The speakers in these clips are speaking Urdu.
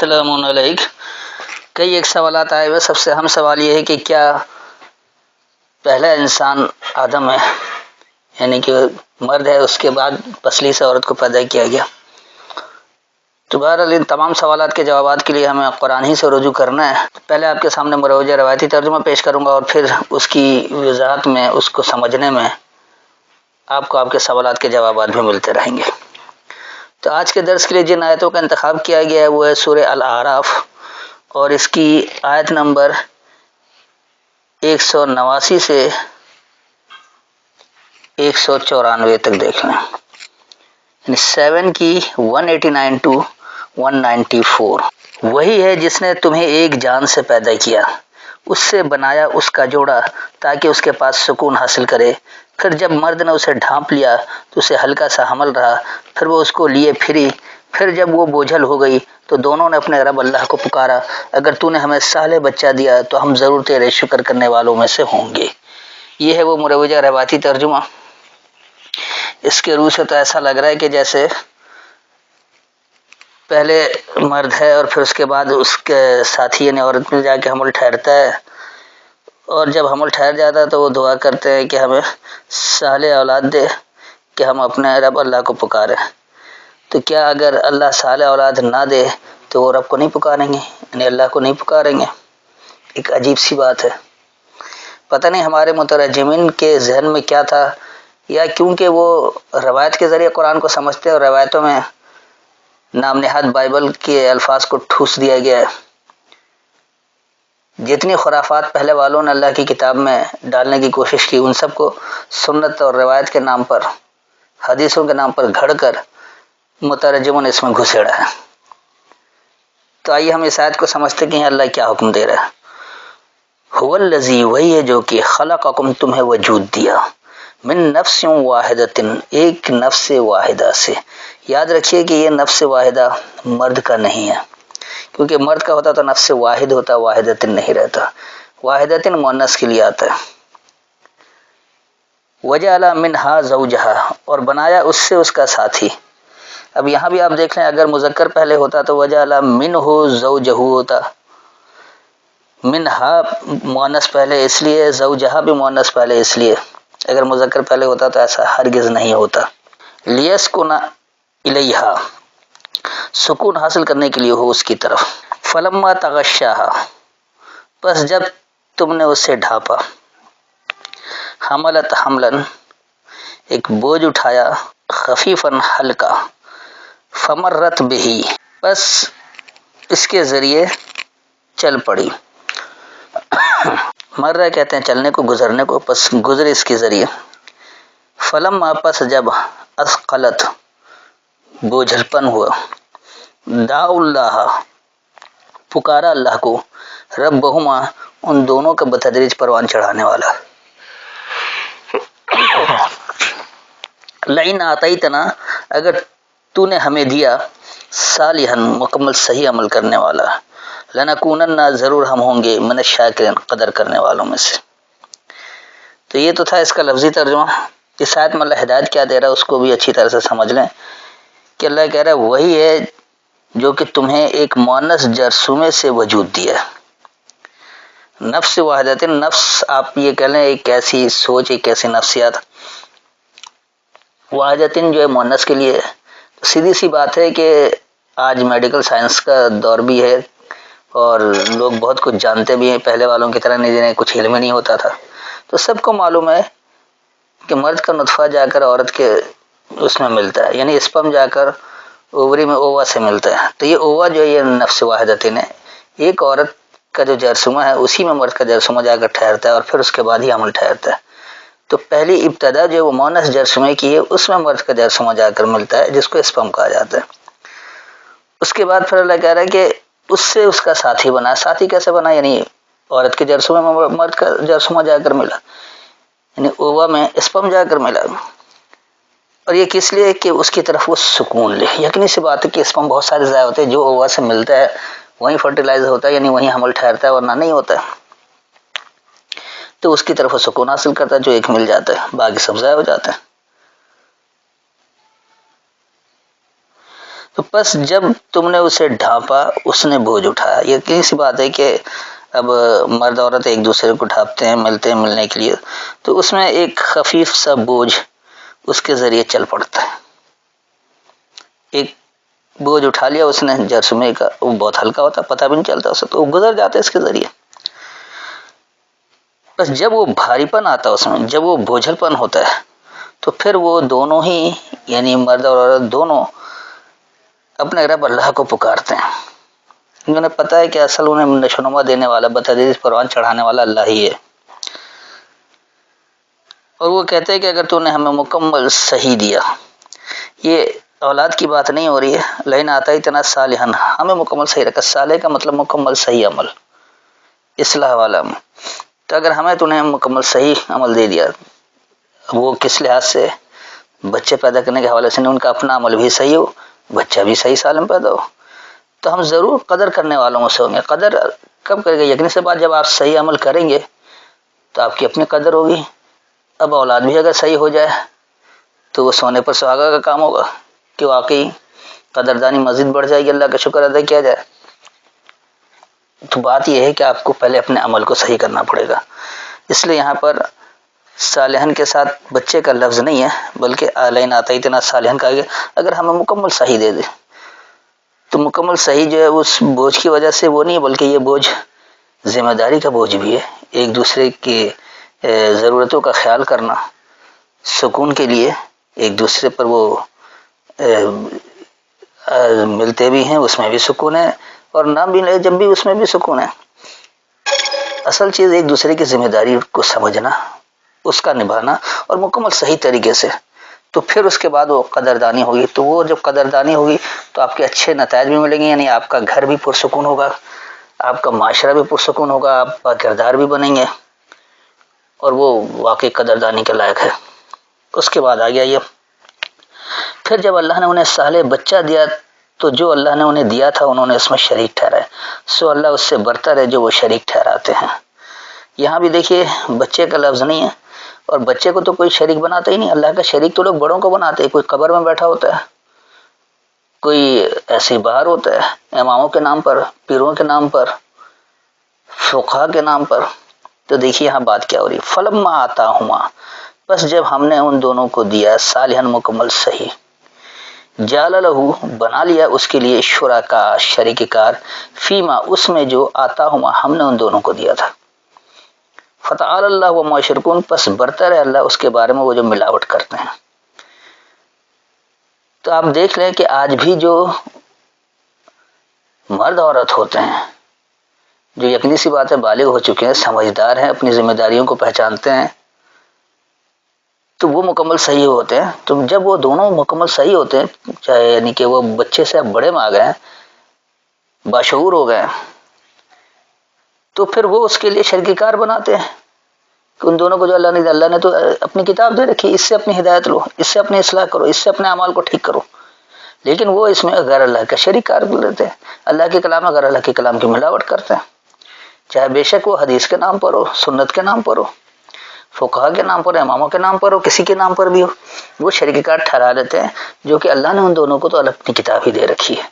السلام علیکم. کئی ایک سوالات آئے ہوئے. سب سے اہم سوال یہ ہے کہ کیا پہلا انسان آدم ہے، یعنی کہ مرد ہے، اس کے بعد پسلی سے عورت کو پیدا کیا گیا؟ تو بہرحال ان تمام سوالات کے جوابات کے لیے ہمیں قرآن ہی سے رجوع کرنا ہے. پہلے آپ کے سامنے مروجہ روایتی ترجمہ پیش کروں گا اور پھر اس کی وضاحت میں، اس کو سمجھنے میں آپ کو آپ کے سوالات کے جوابات بھی ملتے رہیں گے. تو آج کے درس کے لیے جن آیتوں کا انتخاب کیا گیا ہے وہ ہے سورہ الاعراف، اور اس کی آیت نمبر 189 سے 194 تک دیکھ لیں. 7 کی 189 to 194. وہی ہے جس نے تمہیں ایک جان سے پیدا کیا، اس سے بنایا اس کا جوڑا تاکہ اس کے پاس سکون حاصل کرے. پھر جب مرد نے اسے ڈھانپ لیا تو اسے ہلکا سا حمل رہا، پھر وہ اس کو لیے پھری. پھر جب وہ بوجھل ہو گئی تو دونوں نے اپنے رب اللہ کو پکارا، اگر تو نے ہمیں صالح بچہ دیا تو ہم ضرور تیرے شکر کرنے والوں میں سے ہوں گے. یہ ہے وہ مروجہ روایتی ترجمہ. اس کے روح سے تو ایسا لگ رہا ہے کہ جیسے پہلے مرد ہے اور پھر اس کے بعد اس کے ساتھی یعنی عورت میں جا کے حمل ٹھہرتا ہے، اور جب حمل ٹھہر جاتا ہے تو وہ دعا کرتے ہیں کہ ہمیں صالح اولاد دے کہ ہم اپنے رب اللہ کو پکاریں. تو کیا اگر اللہ صالح اولاد نہ دے تو وہ رب کو نہیں پکاریں گے، یعنی اللہ کو نہیں پکاریں گے؟ ایک عجیب سی بات ہے. پتہ نہیں ہمارے مترجمین کے ذہن میں کیا تھا، یا کیونکہ وہ روایت کے ذریعے قرآن کو سمجھتے اور روایتوں میں نام نہاد بائبل کے الفاظ کو ٹھوس دیا گیا ہے. جتنی خرافات پہلے والوں نے اللہ کی کتاب میں ڈالنے کی کوشش کی، ان سب کو سنت اور روایت کے نام پر، حدیثوں کے نام پر گھڑ کر مترجموں نے اس میں گھسیڑا ہے. تو آئیے ہم اس آیت کو سمجھتے کہ اللہ کیا حکم دے رہا ہے. هو الذی، وہی ہے جو کہ خلقکم، تمہیں وجود دیا، من نفس واحدۃ، ایک نفس واحدہ سے. یاد رکھیے کہ یہ نفس واحدہ مرد کا نہیں ہے، کیونکہ مرد کا ہوتا تو نفس واحد ہوتا، واحدۃ نہیں رہتا. واحدۃ مؤنث کے لیے آتا ہے. وجعل منہا زوجہا، اور بنایا اس سے اس کا ساتھی. اب یہاں بھی آپ دیکھ لیں، اگر مذکر پہلے ہوتا تو وجعل منہ زوجہ ہوتا. منہا مؤنث پہلے اس لیے، زوجہا بھی مؤنث پہلے اس لیے. اگر مذکر پہلے ہوتا تو ایسا ہرگز نہیں ہوتا. لیسکن الیہا، سکون حاصل کرنے کے لیے ہو اس کی طرف. فلما تغشاہا، پس جب تم نے اسے ڈھانپا. حملت حملن، ایک بوجھ اٹھایا، خفیفاً ہلکا. فمرت بہی، پس اس کے ذریعے چل پڑی. مرہ کہتے ہیں چلنے کو، گزرنے کو، پس گزر اس کے ذریعے. فلما، پس جب، اثقلت، بوجھلپن ہوا. دعوا اللہ، پکارا اللہ کو، ربہما، ان دونوں کا بتدریج پروان چڑھانے والا. لئن آتیتنا، اگر تو نے ہمیں دیا، صالحا، مکمل صحیح عمل کرنے والا، لنکونن، ضرور ہم ہوں گے، من الشاکرین، قدر کرنے والوں میں سے. تو یہ تو تھا اس کا لفظی ترجمہ. اس آیت میں اللہ ہدایت کیا دے رہا ہے اس کو بھی اچھی طرح سے سمجھ لیں کہ اللہ کہہ رہا ہے وہی ہے جو کہ تمہیں ایک مؤنث جرثومے سے وجود دیا. نفس واحدۃ، نفس آپ یہ کہہ لیں ایک ایسی سوچ، ایک ایسی نفسیات. واحدۃ جو ہے مؤنث کے لیے. سیدھی سی بات ہے کہ آج میڈیکل سائنس کا دور بھی ہے اور لوگ بہت کچھ جانتے بھی ہیں، پہلے والوں کی طرح نہیں، جنہیں کچھ علم نہیں ہوتا تھا. تو سب کو معلوم ہے کہ مرد کا نطفہ جا کر عورت کے اس میں ملتا ہے، یعنی اسپم جا کر اووری میں اووا سے ملتا ہے. تو یہ اووا جو ہے یہ نفس واحدۃ ہے. ایک عورت کا جو جرثومہ ہے اسی میں مرد کا جرثومہ جا کر ٹھہرتا ہے اور پھر اس کے بعد ہی حمل ٹھہرتا ہے. تو پہلی ابتدا جو وہ مؤنث جرثومے کی ہے اس میں مرد کا جرثومہ جا کر ملتا ہے، جس کو اسپم کہا جاتا ہے. اس کے بعد پھر اللہ کہہ رہا ہے کہ اس سے اس کا ساتھی بنا. ساتھی کیسے بنا؟ یعنی عورت کے جرثومے میں مرد کا جرثومہ جا کر ملا، یعنی اووا میں اسپم جا کر ملا. اور یہ کس لیے کہ اس کی طرف وہ سکون لے. یقینی سی بات ہے کہ اسپم بہت سارے ضائع ہوتے ہیں، جو اووا سے ملتا ہے وہیں فرٹیلائز ہوتا ہے، یعنی وہیں حمل ٹھہرتا ہے، ورنہ نہیں ہوتا ہے. تو اس کی طرف وہ سکون حاصل کرتا ہے، جو ایک مل جاتا ہے، باقی سب ضائع ہو جاتے ہیں. تو بس جب تم نے اسے ڈھانپا اس نے بوجھ اٹھایا. یہ کیسی بات ہے کہ اب مرد عورت ایک دوسرے کو ڈھانپتے ہیں ملنے کے لیے، تو اس میں ایک خفیف سا بوجھ اس کے ذریعے چل پڑتا ہے. ایک بوجھ اٹھا لیا اس نے جرسمے کا، وہ بہت ہلکا ہوتا، پتہ بھی نہیں چلتا اسے، تو وہ گزر جاتا ہے اس کے ذریعے. بس جب وہ بھاری پن آتا ہے اس میں، جب وہ بوجھل پن ہوتا ہے، تو پھر وہ دونوں ہی یعنی مرد اور عورت دونوں اپنے رب اللہ کو پکارتے ہیں. انہیں پتہ ہے کہ اصل انہیں نشو و نما دینے والا، بتدریج پروان چڑھانے والا اللہ ہی ہے. اور وہ کہتے ہیں کہ اگر تو نے ہمیں مکمل صحیح دیا، یہ اولاد کی بات نہیں ہو رہی ہے، لئن آتیتنا صالحا، ہمیں مکمل صحیح رکھا. صالح کا مطلب مکمل صحیح عمل، اصلاح والا عمل. تو اگر ہمیں تو نے مکمل صحیح عمل دے دیا، وہ کس لحاظ سے؟ بچے پیدا کرنے کے حوالے سے نہیں، ان کا اپنا عمل بھی صحیح ہو، بچہ بھی صحیح سالم پیدا ہو، تو ہم ضرور قدر کرنے والوں میں سے ہوں گے. قدر کب کرے گا؟ یقین سے بات جب آپ صحیح عمل کریں گے تو آپ کی اپنی قدر ہوگی. اب اولاد بھی اگر صحیح ہو جائے تو وہ سونے پر سہاگا کا کام ہوگا کہ واقعی قدردانی مزید بڑھ جائے گی، اللہ کا شکر ادا کیا جائے. تو بات یہ ہے کہ آپ کو پہلے اپنے عمل کو صحیح کرنا پڑے گا. اس لیے یہاں پر صالحن کے ساتھ بچے کا لفظ نہیں ہے، بلکہ لئن آتیتنا صالحا کہا گیا. اگر ہمیں مکمل صحیح دے دے تو مکمل صحیح جو ہے اس بوجھ کی وجہ سے وہ نہیں ہے، بلکہ یہ بوجھ ذمہ داری کا بوجھ بھی ہے. ایک دوسرے کی ضرورتوں کا خیال کرنا، سکون کے لیے ایک دوسرے پر وہ ملتے بھی ہیں، اس میں بھی سکون ہے، اور نہ بھی لے جب بھی اس میں بھی سکون ہے. اصل چیز ایک دوسرے کی ذمہ داری کو سمجھنا، اس کا نبھانا، اور مکمل صحیح طریقے سے. تو پھر اس کے بعد وہ قدردانی ہوگی. تو وہ جب قدردانی ہوگی تو آپ کے اچھے نتائج بھی ملیں گے، یعنی آپ کا گھر بھی پرسکون ہوگا، آپ کا معاشرہ بھی پرسکون ہوگا، آپ کا کردار بھی بنیں گے، اور وہ واقعی قدردانی کے لائق ہے. اس کے بعد آ گیا یہ، پھر جب اللہ نے انہیں صالح بچہ دیا تو جو اللہ نے انہیں دیا تھا انہوں نے اس میں شریک ٹھہرائے، سو اللہ اس سے برتر ہے جو وہ شریک ٹھہراتے ہیں. یہاں بھی دیکھیے بچے کا لفظ نہیں ہے، اور بچے کو تو کوئی شریک بناتا ہی نہیں. اللہ کا شریک تو لوگ بڑوں کو بناتے ہیں. کوئی قبر میں بیٹھا ہوتا ہے، کوئی ایسے باہر ہوتا ہے اماموں کے نام پر، پیروں کے نام پر، فقہا کے نام پر. تو دیکھیے یہاں بات کیا ہو رہی ہے، فلما آتاہما، بس جب ہم نے ان دونوں کو دیا صالحا مکمل صحیح، جعل لہو بنا لیا اس کے لیے شرکا شریک کار، فیما اس میں جو آتاہما ہم نے ان دونوں کو دیا تھا. فتعالی اللہ وما یشرکون، پس برتر ہے اللہ اس کے بارے میں وہ جو ملاوٹ کرتے ہیں. تو آپ دیکھ لیں کہ آج بھی جو مرد عورت ہوتے ہیں جو یقینی سی بات ہے بالغ ہو چکے ہیں، سمجھدار ہیں، اپنی ذمہ داریوں کو پہچانتے ہیں، تو وہ مکمل صحیح ہوتے ہیں. تو جب وہ دونوں مکمل صحیح ہوتے ہیں، چاہے یعنی کہ وہ بچے سے اب بڑے میں آ گئے ہیں، باشعور ہو گئے ہیں، تو پھر وہ اس کے لیے شریک کار بناتے ہیں کہ ان دونوں کو جو اللہ نے تو اپنی کتاب دے رکھی، اس سے اپنی ہدایت لو، اس سے اپنی اصلاح کرو، اس سے اپنے اعمال کو ٹھیک کرو. لیکن وہ اس میں غیر اللہ کا شریک کار لیتے ہیں، اللہ کے کلام میں غیر اللہ کے کلام کی ملاوٹ کرتے ہیں، چاہے بے شک وہ حدیث کے نام پر ہو، سنت کے نام پر ہو، فقہا کے نام پر، اماموں کے نام پر ہو، کسی کے نام پر بھی ہو، وہ شریک کار ٹھہرا دیتے ہیں، جو کہ اللہ نے ان دونوں کو تو اپنی کتاب ہی دے رکھی ہے.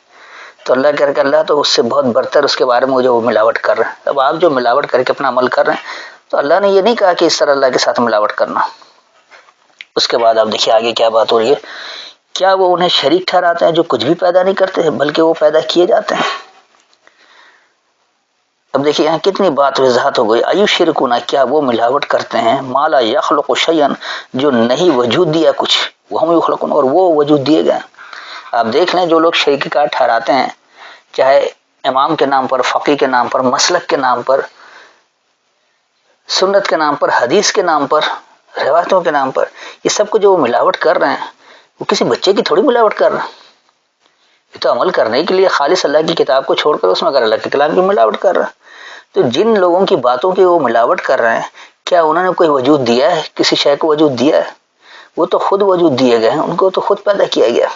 تو اللہ کہہ رہا کہ اللہ تو اس سے بہت برتر اس کے بارے میں جو وہ ملاوٹ کر رہے ہیں. اب آپ جو ملاوٹ کر کے اپنا عمل کر رہے ہیں، تو اللہ نے یہ نہیں کہا کہ اس طرح اللہ کے ساتھ ملاوٹ کرنا. اس کے بعد آپ دیکھیے آگے کیا بات ہو رہی ہے، کیا وہ انہیں شریک ٹھہراتے ہیں جو کچھ بھی پیدا نہیں کرتے ہیں، بلکہ وہ پیدا کیے جاتے ہیں. اب دیکھیے یہاں کتنی بات وضاحت ہو گئی. ایو شرکونا، کیا وہ ملاوٹ کرتے ہیں، مالا یخلق شیئا، جو نہیں وجود دیا کچھ، وہ ہم یخلقون، اور وہ وجود دیے گئے. آپ دیکھ لیں جو لوگ شریک کار ٹھہراتے ہیں، چاہے امام کے نام پر، فقی کے نام پر، مسلک کے نام پر، سنت کے نام پر، حدیث کے نام پر، روایتوں کے نام پر، یہ سب کو جو وہ ملاوٹ کر رہے ہیں، وہ کسی بچے کی تھوڑی ملاوٹ کر رہے ہیں. یہ تو عمل کرنے کے لیے خالص اللہ کی کتاب کو چھوڑ کر اس میں اگر اللہ کے کلام کی ملاوٹ کر رہے ہیں. تو جن لوگوں کی باتوں کی وہ ملاوٹ کر رہے ہیں، کیا انہوں نے کوئی وجود دیا ہے، کسی شے کو وجود دیا ہے؟ وہ تو خود وجود دیے گئے ہیں، ان کو تو خود پیدا کیا گیا.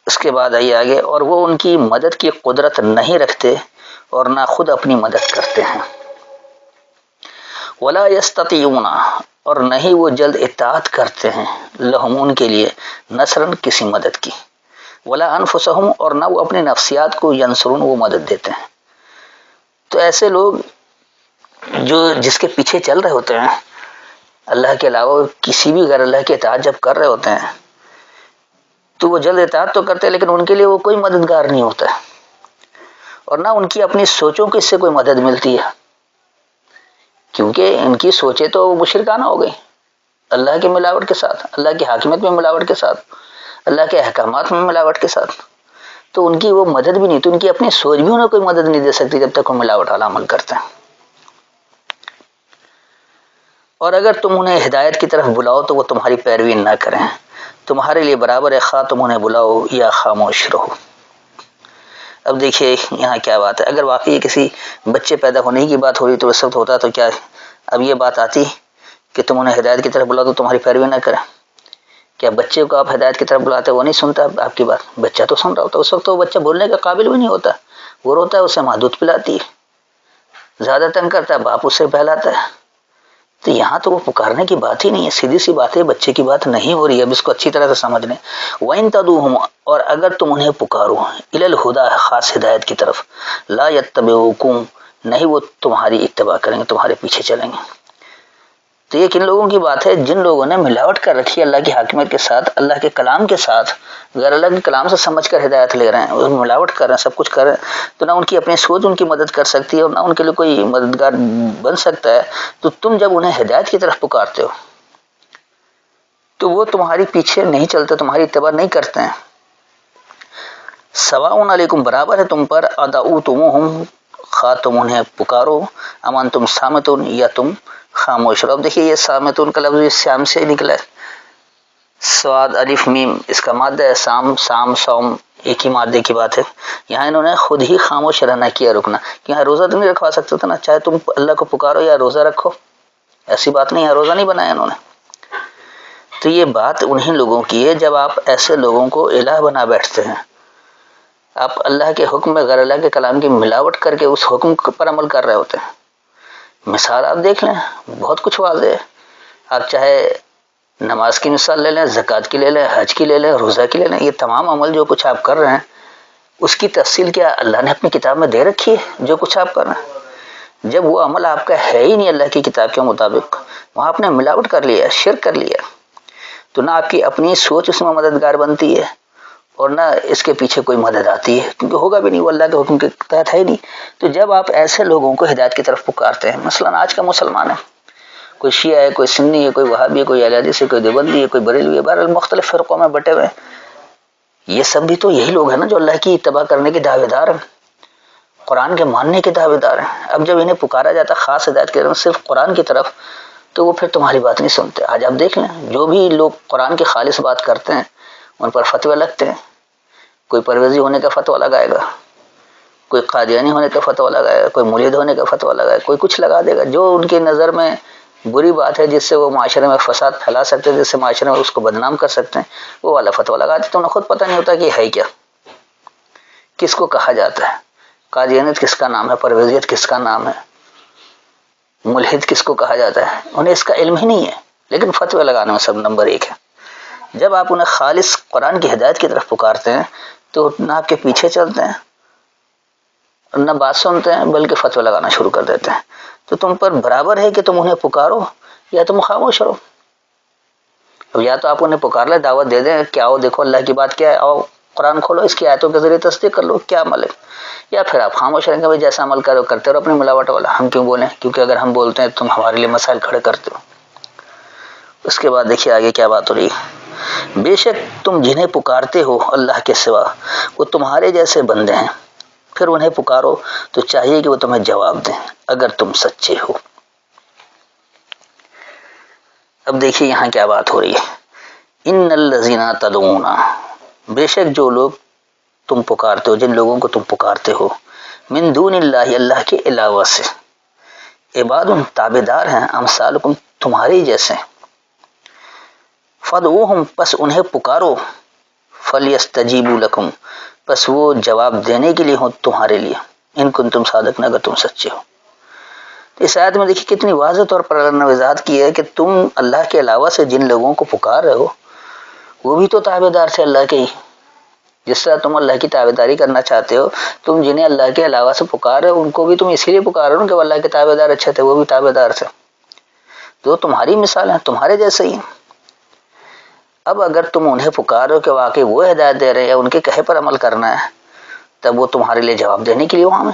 اس کے بعد آئیے آگے، اور وہ ان کی مدد کی قدرت نہیں رکھتے اور نہ خود اپنی مدد کرتے ہیں. ولا یستطیعون، اور نہیں وہ جلد اطاعت کرتے ہیں، لہم ان کے لیے، نصرن کسی مدد کی. ولا انفسہم، اور نہ وہ اپنے نفسیات کو ینصرون، وہ مدد دیتے ہیں. تو ایسے لوگ جو جس کے پیچھے چل رہے ہوتے ہیں اللہ کے علاوہ کسی بھی غیر اللہ کی اطاعت جب کر رہے ہوتے ہیں تو وہ جلد اطاعت تو کرتے ہیں لیکن ان کے لیے وہ کوئی مددگار نہیں ہوتا ہے، اور نہ ان کی اپنی سوچوں کی اس سے کوئی مدد ملتی ہے، کیونکہ ان کی سوچیں تو مشرکانہ ہو گئی اللہ کی ملاوٹ کے ساتھ، اللہ کی حاکمیت میں ملاوٹ کے ساتھ، اللہ کے احکامات میں ملاوٹ کے ساتھ. تو ان کی وہ مدد بھی نہیں، تو ان کی اپنی سوچ بھی انہیں کوئی مدد نہیں دے سکتی جب تک وہ ملاوٹ والا عمل کرتے ہیں. اور اگر تم انہیں ہدایت کی طرف بلاؤ تو وہ تمہاری پیروی نہ کریں، تمہارے لیے برابر ہے خواہ تم انہیں بلاؤ یا خاموش رہو. اب دیکھیے یہاں کیا بات ہے، اگر واقعی کسی بچے پیدا ہونے کی بات ہو رہی تو اس وقت ہوتا تو کیا اب یہ بات آتی کہ تم انہیں ہدایت کی طرف بلاؤ تو تمہاری پیروی نہ کریں؟ کیا بچے کو آپ ہدایت کی طرف بلاتے وہ نہیں سنتا آپ کی بات؟ بچہ تو سن رہا ہوتا، اس وقت تو وہ بچہ بولنے کا قابل بھی نہیں ہوتا، وہ روتا ہے، اسے ماں دودھ پلاتی ہے، زیادہ تنگ کرتا ہے، باپ اسے بہلاتا ہے. تو یہاں تو وہ پکارنے کی بات ہی نہیں ہے، سیدھی سی بات ہے، بچے کی بات نہیں ہو رہی ہے. اب اس کو اچھی طرح سے سمجھ لیں. وَإِن تَدْعُوهُمْ، اور اگر تم انہیں پکارو إِلَى الْهُدَىٰ، خاص ہدایت کی طرف، لَا يَتَّبِعُوكُمْ، نہیں وہ تمہاری اتباع کریں گے، تمہارے پیچھے چلیں گے. تو یہ کن لوگوں کی بات ہے؟ جن لوگوں نے ملاوٹ کر رکھی ہے اللہ کی حاکمیت کے ساتھ، اللہ کے کلام کے ساتھ، غیر اللہ کے کلام سے سمجھ کر ہدایت لے رہے ہیں، ملاوٹ کر رہے ہیں، سب کچھ کر رہے ہیں. تو نہ ان کی اپنی سوچ ان کی مدد کر سکتی ہے اور نہ ان کے لیے کوئی مددگار بن سکتا ہے. تو تم جب انہیں ہدایت کی طرف پکارتے ہو تو وہ تمہاری پیچھے نہیں چلتے، تمہاری اتباع نہیں کرتے ہیں. سواء علیکم، برابر ہے تم پر، ادعوتموہم، خواہ تم انہیں پکارو، ام انتم صامتون، یا تم خاموش رہو. اب دیکھیے یہ صامتون کا لفظ سیام سے نکلا ہے، سواد الف میم، اس کا مادہ ہے سام، سام سوم ایک ہی مادے کی بات ہے. یہاں انہوں نے خود ہی خاموش رہنا کیا، رکنا، کہ یہاں روزہ تو نہیں رکھوا سکتے تھے نا، چاہے تم اللہ کو پکارو یا روزہ رکھو، ایسی بات نہیں ہے، روزہ نہیں بنایا انہوں نے. تو یہ بات انہیں لوگوں کی ہے جب آپ ایسے لوگوں کو الہ بنا بیٹھتے ہیں، آپ اللہ کے حکم میں غیر اللہ کے کلام کی ملاوٹ کر کے اس حکم پر عمل کر رہے ہوتے ہیں. مثال آپ دیکھ لیں، بہت کچھ واضح ہے. آپ چاہے نماز کی مثال لے لیں، زکوٰۃ کی لے لیں، حج کی لے لیں، روزہ کی لے لیں، یہ تمام عمل جو کچھ آپ کر رہے ہیں اس کی تفصیل کیا اللہ نے اپنی کتاب میں دے رکھی ہے؟ جو کچھ آپ کر رہے ہیں جب وہ عمل آپ کا ہے ہی نہیں اللہ کی کتاب کے مطابق، وہاں آپ نے ملاوٹ کر لیا، شرک کر لیا، تو نہ آپ کی اپنی سوچ اس میں مددگار بنتی ہے اور نہ اس کے پیچھے کوئی مدد آتی ہے، کیونکہ ہوگا بھی نہیں، وہ اللہ کے حکم کے تحت ہے ہی نہیں. تو جب آپ ایسے لوگوں کو ہدایت کی طرف پکارتے ہیں، مثلا آج کا مسلمان ہے، کوئی شیعہ ہے، کوئی سنی ہے، کوئی وہابی ہے، کوئی اہل حدیث ہے، کوئی دیوبندی ہے، کوئی بریلوی ہے، بہرحال مختلف فرقوں میں بٹے ہوئے ہیں. یہ سب بھی تو یہی لوگ ہیں نا جو اللہ کی اتباع کرنے کے دعوے دار ہیں، قرآن کے ماننے کے دعوے دار ہیں. اب جب انہیں پکارا جاتا خاص ہدایت کے صرف قرآن کی طرف، تو وہ پھر تمہاری بات نہیں سنتے. آج آپ دیکھ لیں، جو بھی لوگ قرآن کی خالص بات کرتے ہیں ان پر فتوے لگتے ہیں. کوئی پرویزی ہونے کا فتویٰ لگائے گا، کوئی قادیانی ہونے کا فتویٰ لگائے گا، کوئی مرید ہونے کا فتویٰ لگائے گا، کوئی کچھ لگا دے گا جو ان کی نظر میں بری بات ہے، جس سے وہ معاشرے میں فساد پھیلا سکتے ہیں، جس سے معاشرے میں اس کو بدنام کر سکتے ہیں، وہ والا فتویٰ لگا دیتے ہیں. انہیں خود پتہ نہیں ہوتا کہ ہے کیا، کس کو کہا جاتا ہے، قادیانیت کس کا نام ہے، پرویزیت کس کا نام ہے، ملحد کس کو کہا جاتا ہے، انہیں اس کا علم ہی نہیں ہے، لیکن فتوے لگانے میں سب نمبر ایک ہے. جب آپ انہیں خالص قرآن کی ہدایت کی طرف پکارتے ہیں تو نہ آپ کے پیچھے چلتے ہیں نہ بات سنتے ہیں، بلکہ فتوے لگانا شروع کر دیتے ہیں. تو تم پر برابر ہے کہ تم انہیں پکارو یا تم خاموش رہو. اب یا تو آپ انہیں پکار لیں، دعوت دے دیں کہ آؤ دیکھو اللہ کی بات کیا ہے، آؤ قرآن کھولو، اس کی آیتوں کے ذریعے تصدیق کر لو کیا عمل ہے، یا پھر آپ خاموش رہیں گے، بھائی جیسا عمل کرو کرتے رہو اپنی ملاوٹ والا، ہم کیوں بولیں، کیونکہ اگر ہم بولتے ہیں تم ہمارے لیے مسائل کھڑے کرتے ہو. اس کے بعد دیکھیے آگے کیا بات ہو رہی ہے. بے شک تم جنہیں پکارتے ہو اللہ کے سوا وہ تمہارے جیسے بندے ہیں، پھر انہیں پکارو تو چاہیے کہ وہ تمہیں جواب دیں اگر تم سچے ہو. اب دیکھیے یہاں کیا بات ہو رہی ہے. ان الذین تدعون، بے شک جو لوگ تم پکارتے ہو، جن لوگوں کو تم پکارتے ہو، من دون اللہ، اللہ کے علاوہ سے، عباد تابعدار ہیں، امثالکم تمہارے جیسے، فدعوہم پس انہیں پکارو، فلیستجیبوا لکم پس وہ جواب دینے کے لیے ہوں تمہارے لیے، ان کنتم صادقین اگر تم سچے ہو. اس آیت میں دیکھیے کتنی واضح طور پر اللہ نے وضاحت کی ہے کہ تم اللہ کے علاوہ سے جن لوگوں کو پکار رہے ہو وہ بھی تو تابعدار تھے اللہ کے ہی، جس طرح تم اللہ کی تابعداری کرنا چاہتے ہو، تم جنہیں اللہ کے علاوہ سے پکارے ان کو بھی تم اسی لیے پکار رہے ہو کہ وہ اللہ کے تابعدار اچھے تھے، وہ بھی تابعدار تھے، جو تمہاری مثال ہیں، تمہارے جیسے ہی ہیں۔ اب اگر تم انہیں پکارو کہ واقعی وہ ہدایت دے رہے ہیں یا ان کے کہے پر عمل کرنا ہے، تب وہ تمہارے لیے جواب دینے کے لیے وہاں میں،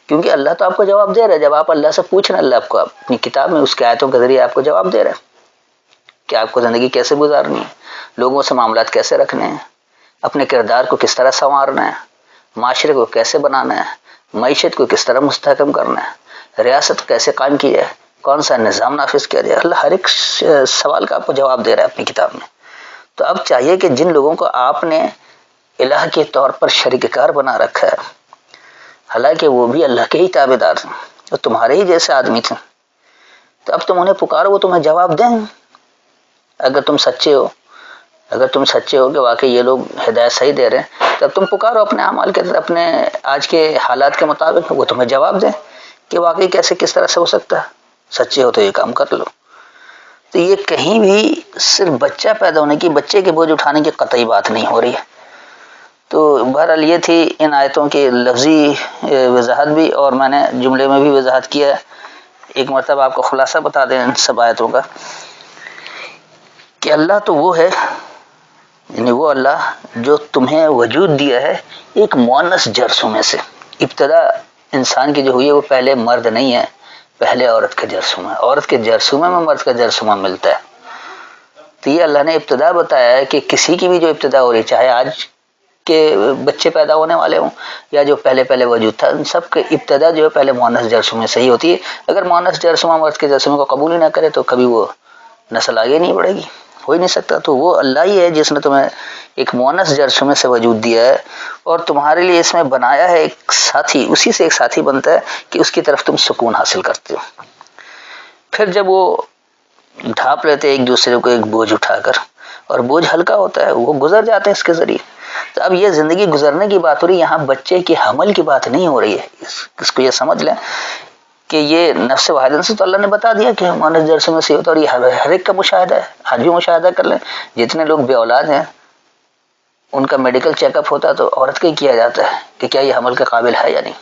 کیونکہ اللہ تو آپ کو جواب دے رہا ہے۔ جب آپ اللہ سے پوچھ رہے ہیں، اللہ آپ کو اپنی کتاب میں اس کے آیتوں کے ذریعے آپ کو جواب دے رہا ہے کہ آپ کو زندگی کیسے گزارنی ہے، لوگوں سے معاملات کیسے رکھنے ہیں، اپنے کردار کو کس طرح سنوارنا ہے، معاشرے کو کیسے بنانا ہے، معیشت کو کس طرح مستحکم کرنا ہے، ریاست کیسے قائم کی جائے، کون سا نظام نافذ کیا جائے۔ اللہ ہر ایک سوال کا آپ کو جواب دے رہا ہے اپنی کتاب میں۔ تو اب چاہیے کہ جن لوگوں کو آپ نے الہ کے طور پر شریک کار بنا رکھا ہے، حالانکہ وہ بھی اللہ کے ہی تابعدار ہیں اور تمہارے ہی جیسے آدمی تھے، تو اب تم انہیں پکارو، وہ تمہیں جواب دیں۔ اگر تم سچے ہو کہ واقعی یہ لوگ ہدایت صحیح دے رہے ہیں، تب تم پکارو اپنے اعمال کے، اپنے آج کے حالات کے مطابق، وہ تمہیں جواب دیں کہ واقعی کیسے کس طرح سے ہو سکتا ہے، سچے ہو تو یہ کام کر لو۔ تو یہ کہیں بھی صرف بچہ پیدا ہونے کی، بچے کے بوجھ اٹھانے کی قطعی بات نہیں ہو رہی ہے۔ تو بہرحال یہ تھی ان آیتوں کی لفظی وضاحت بھی، اور میں نے جملے میں بھی وضاحت کیا ہے۔ ایک مرتبہ آپ کو خلاصہ بتا دیں ان سب آیتوں کا کہ اللہ تو وہ ہے، یعنی وہ اللہ جو تمہیں وجود دیا ہے ایک مؤنث جرثومے سے۔ ابتدا انسان کی جو ہوئی ہے وہ پہلے مرد نہیں ہے، پہلے عورت کا جرثومہ ہے، عورت کے جرثومے میں مرد کا جرثومہ ملتا ہے۔ تو یہ اللہ نے ابتدا بتایا ہے کہ کسی کی بھی جو ابتدا ہو رہی، چاہے آج کے بچے پیدا ہونے والے ہوں یا جو پہلے وجود تھا، ان سب کے ابتدا جو ہے پہلے مؤنث جرثومے سے ہی ہوتی ہے۔ اگر مؤنث جرثومہ مرد کے جرثومے کو قبول ہی نہ کرے تو کبھی وہ نسل آگے نہیں بڑھے گی، ہو ہی نہیں سکتا۔ تو وہ اللہ ہی ہے جس نے تمہیں ایک مؤنث جرثومے سے وجود دیا ہے اور تمہارے لیے اس میں بنایا ہے ایک ساتھی، اسی سے ایک ساتھی بنتا ہے کہ اس کی طرف تم سکون حاصل کرتے ہو۔ پھر جب وہ ڈھانپ لیتے ایک دوسرے کو ایک بوجھ اٹھا کر، اور بوجھ ہلکا ہوتا ہے، وہ گزر جاتے ہیں اس کے ذریعے۔ تو اب یہ زندگی گزرنے کی بات ہو رہی، یہاں بچے کے حمل کی بات نہیں ہو رہی ہے۔ اس کو یہ سمجھ لیں کہ یہ نفس واحدہ سے تو اللہ نے بتا دیا کہ مؤنث جرثومے سے ہوتا ہے، اور یہ ہر ایک کا مشاہدہ ہے۔ آج بھی مشاہدہ کر لیں، جتنے لوگ بے اولاد ہیں ان کا میڈیکل چیک اپ ہوتا ہے تو عورت کا ہی کیا جاتا ہے کہ کیا یہ حمل کے قابل ہے یا نہیں۔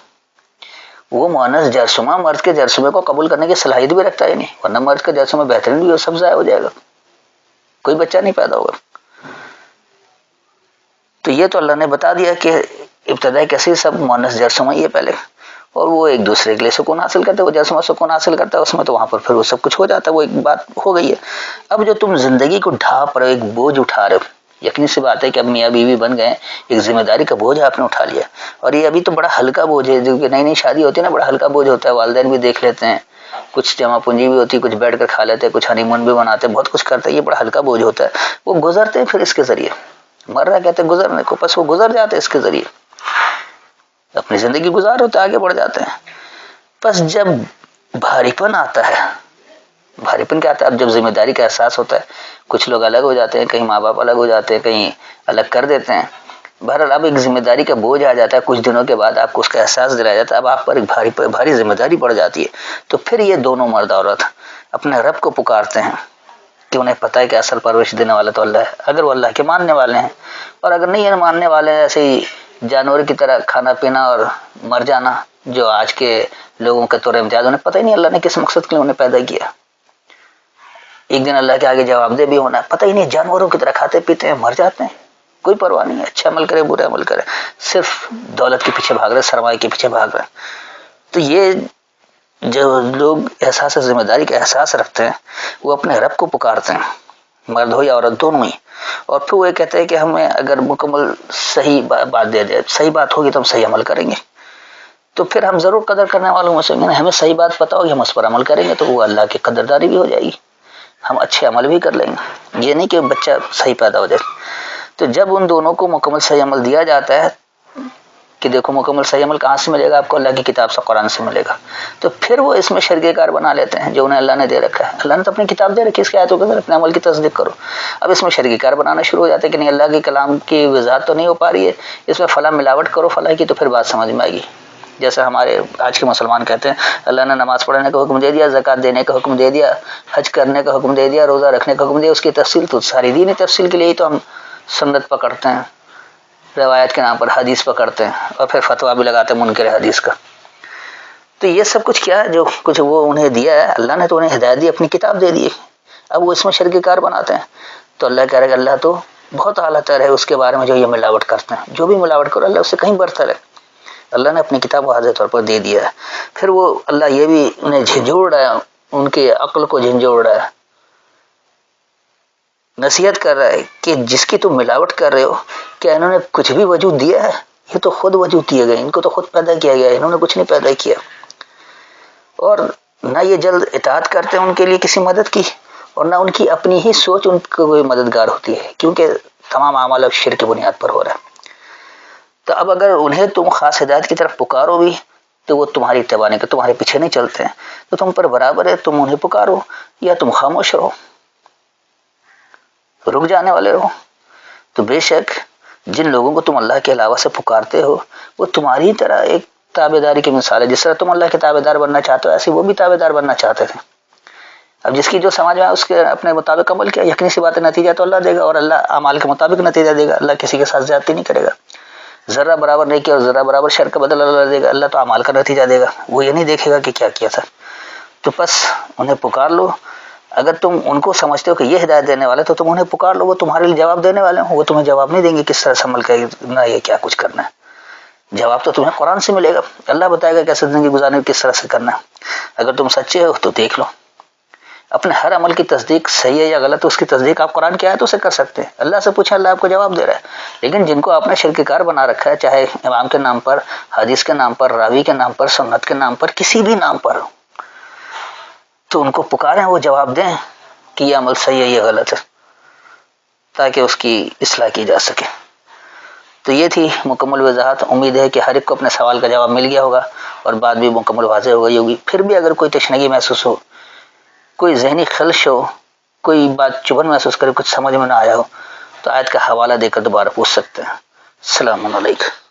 وہ مؤنث جرثومہ مرد کے جرثومے کو قبول کرنے کی صلاحیت بھی رکھتا ہے نہیں، ورنہ مرد کا جرثومہ بہترین بھی ہو، سب ضائع ہو جائے گا، کوئی بچہ نہیں پیدا ہوگا۔ تو یہ تو اللہ نے بتا دیا کہ ابتدا کیسے سب مؤنث جرثومہ ہی ہے پہلے، اور وہ ایک دوسرے کے لیے سکون حاصل کرتے ہیں، وہ جرثومہ سکون حاصل کرتا ہے اس میں، تو وہاں پر پھر وہ سب کچھ ہو جاتا ہے، وہ ایک بات ہو گئی ہے۔ اب جو تم زندگی کو ڈھانپ رہے ہو، ایک بوجھ اٹھا رہے ہو، یقینی سی بات ہے کہ اب میاں بیوی بن گئے، ایک ذمہ داری کا بوجھ آپ نے اٹھا لیا، اور یہ ابھی تو بڑا ہلکا بوجھ ہے، جو کہ نئی نئی شادی ہوتی ہے نا، بڑا ہلکا بوجھ ہوتا ہے، والدین بھی دیکھ لیتے ہیں، کچھ جمع پونجی بھی ہوتی ہے، کچھ بیٹھ کر کھا لیتے ہیں، کچھ ہنی مون بھی بناتے ہیں، بہت کچھ کرتے ہیں، یہ بڑا ہلکا بوجھ ہوتا ہے۔ وہ گزرتے ہیں پھر اس کے ذریعے، مر رہا کہتے ہیں گزرنے کو، بس وہ گزر جاتے ہیں اس کے ذریعے، اپنی زندگی گزار ہوتے آگے بڑھ جاتے ہیں۔ بس جب بھاری پن آتا ہے، بھاری پن کیا آتا ہے؟ اب جب ذمہ داری کا احساس ہوتا ہے، کچھ لوگ الگ ہو جاتے ہیں، کہیں ماں باپ الگ ہو جاتے ہیں، کہیں الگ کر دیتے ہیں، بہرحال اب ایک ذمہ داری کا بوجھ آ جاتا ہے، کچھ دنوں کے بعد آپ کو اس کا احساس دلایا جاتا ہے، اب آپ پر ایک بھاری ذمہ داری پڑ جاتی ہے۔ تو پھر یہ دونوں مرد عورت اپنے رب کو پکارتے ہیں کہ انہیں پتہ ہے کہ اصل پرورش دینے والا تو اللہ ہے، اگر وہ اللہ کے ماننے والے ہیں، اور اگر نہیں ہے ماننے والے ہیں، ایسے ہی جانور کی طرح کھانا پینا اور مر جانا، جو آج کے لوگوں کے طور امتیاز، انہیں پتہ ہی نہیں اللہ نے کس مقصد کے لیے انہیں پیدا کیا، ایک دن اللہ کے آگے جواب دہ بھی ہونا ہے، پتہ ہی نہیں، جانوروں کی طرح کھاتے پیتے ہیں، مر جاتے ہیں، کوئی پرواہ نہیں ہے، اچھا عمل کرے برے عمل کرے، صرف دولت کے پیچھے بھاگ رہے، سرمایہ کے پیچھے بھاگ رہے۔ تو یہ جو لوگ احساس ذمہ داری کا احساس رکھتے ہیں، وہ اپنے رب کو پکارتے ہیں، مرد ہو یا عورت دونوں ہی، اور پھر وہ یہ کہتے ہیں کہ ہمیں اگر مکمل صحیح بات دے دے، صحیح بات ہوگی تو ہم صحیح عمل کریں گے، تو پھر ہم ضرور قدر کرنے والوں میں سے ہیں، ہمیں صحیح بات پتہ ہوگی، ہم اس پر عمل کریں گے، تو وہ اللہ کی قدرداری بھی ہو جائے گی، ہم اچھے عمل بھی کر لیں گے۔ یہ نہیں کہ بچہ صحیح پیدا ہو جائے۔ تو جب ان دونوں کو مکمل صحیح عمل دیا جاتا ہے کہ دیکھو مکمل صحیح عمل کہاں سے ملے گا آپ کو، اللہ کی کتاب سے، قرآن سے ملے گا، تو پھر وہ اس میں شریک کار بنا لیتے ہیں جو انہیں اللہ نے دے رکھا ہے، اللہ نے تو اپنی کتاب دے رکھی ہے، اس کی آیتوں کے اندر اپنے عمل کی تصدیق کرو، اب اس میں شریک کار بنانا شروع ہو جاتے ہیں کہ نہیں اللہ کے کلام کی وضاحت تو نہیں ہو پا رہی ہے، اس میں فلاں ملاوٹ کرو فلاں کی، تو پھر بات سمجھ میں آئے گی۔ جیسے ہمارے آج کے مسلمان کہتے ہیں اللہ نے نماز پڑھنے کا حکم دے دیا، زکوٰۃ دینے کا حکم دے دیا، حج کرنے کا حکم دے دیا، روزہ رکھنے کا حکم دیا، اس کی تفصیل تو ساری دینی تفصیل کے لیے ہی تو ہم سنت پکڑتے ہیں، روایت کے نام پر حدیث پکڑتے ہیں اور پھر فتویٰ بھی لگاتے ہیں منکر حدیث کا. تو یہ سب کچھ کیا ہے؟ جو کچھ وہ انہیں دیا ہے اللہ نے تو انہیں ہدایت دی، اپنی کتاب دے دی، اب وہ اس میں شرک کار بناتے ہیں. تو اللہ کہہ رہے کہ اللہ تو بہت اعلیٰ تر ہے اس کے بارے میں جو یہ ملاوٹ کرتے ہیں. جو بھی ملاوٹ کرو اللہ اس سے کہیں برتر ہے. اللہ نے اپنی کتاب واضح طور پر دے دیا ہے. پھر وہ اللہ یہ بھی انہیں جھنجھوڑ رہا ہے، ان کے عقل کو جھنجھوڑ رہا ہے، نصیحت کر رہا ہے کہ جس کی تم ملاوٹ کر رہے ہو کیا انہوں نے کچھ بھی وجود دیا ہے؟ یہ تو خود وجود دیے گئے، ان کو تو خود پیدا کیا گیا ہے، انہوں نے کچھ نہیں پیدا کیا. اور نہ یہ جلد اطاعت کرتے ہیں ان کے لیے کسی مدد کی، اور نہ ان کی اپنی ہی سوچ ان کو کوئی مددگار ہوتی ہے، کیونکہ تمام اعمال اب شرک کی بنیاد پر ہو رہا ہے. تو اب اگر انہیں تم خاص ہدایت کی طرف پکارو بھی تو وہ تمہاری اتباع نہیں کرتے، تمہارے پیچھے نہیں چلتے ہیں. تو تم پر برابر ہے تم انہیں پکارو یا تم خاموش رہو، رک جانے والے رہو. تو بے شک جن لوگوں کو تم اللہ کے علاوہ سے پکارتے ہو وہ تمہاری طرح ایک تابع داری کی مثال ہے. جس طرح تم اللہ کے تابع دار بننا چاہتے ہو ایسے وہ بھی تابع دار بننا چاہتے تھے. اب جس کی جو سمجھ میں اس کے اپنے مطابق عمل کیا، یقینی سی بات ہے نتیجہ تو اللہ دے گا، اور اللہ اعمال کے مطابق نتیجہ دے گا. اللہ کسی کے ساتھ زیادتی نہیں کرے گا. ذرہ برابر نہیں کیا اور ذرہ برابر شر کا بدل اللہ دے گا. اللہ تو اعمال کا نتیجہ دے گا، وہ یہ نہیں دیکھے گا کہ کیا کیا تھا. تو بس انہیں پکار لو. اگر تم ان کو سمجھتے ہو کہ یہ ہدایت دینے والے تو تم انہیں پکار لو، وہ تمہارے لیے جواب دینے والے ہوں. وہ تمہیں جواب نہیں دیں گے کس طرح سے عمل کرنا، یہ کیا کچھ کرنا ہے. جواب تو تمہیں قرآن سے ملے گا، اللہ بتائے گا کیسے زندگی گزارنے کس طرح سے کرنا ہے. اگر تم سچے ہو تو دیکھ لو اپنے ہر عمل کی تصدیق صحیح ہے یا غلط ہے، اس کی تصدیق آپ قرآن کی آیتوں سے کر سکتے ہیں. اللہ سے پوچھیں، اللہ آپ کو جواب دے رہا ہے. لیکن جن کو آپ نے شرک کار بنا رکھا ہے، چاہے امام کے نام پر، حدیث کے نام پر، راوی کے نام پر، سنت کے نام پر، کسی بھی نام پر، تو ان کو پکاریں، وہ جواب دیں کہ یہ عمل صحیح ہے یہ غلط ہے، تاکہ اس کی اصلاح کی جا سکے. تو یہ تھی مکمل وضاحت. امید ہے کہ ہر ایک کو اپنے سوال کا جواب مل گیا ہوگا اور بات بھی مکمل واضح ہو گئی ہوگی. پھر بھی اگر کوئی تشنگی محسوس ہو، کوئی ذہنی خلش ہو، کوئی بات چبھن محسوس کرے، کچھ سمجھ میں نہ آیا ہو، تو آیت کا حوالہ دے کر دوبارہ پوچھ سکتے ہیں. السلام علیکم.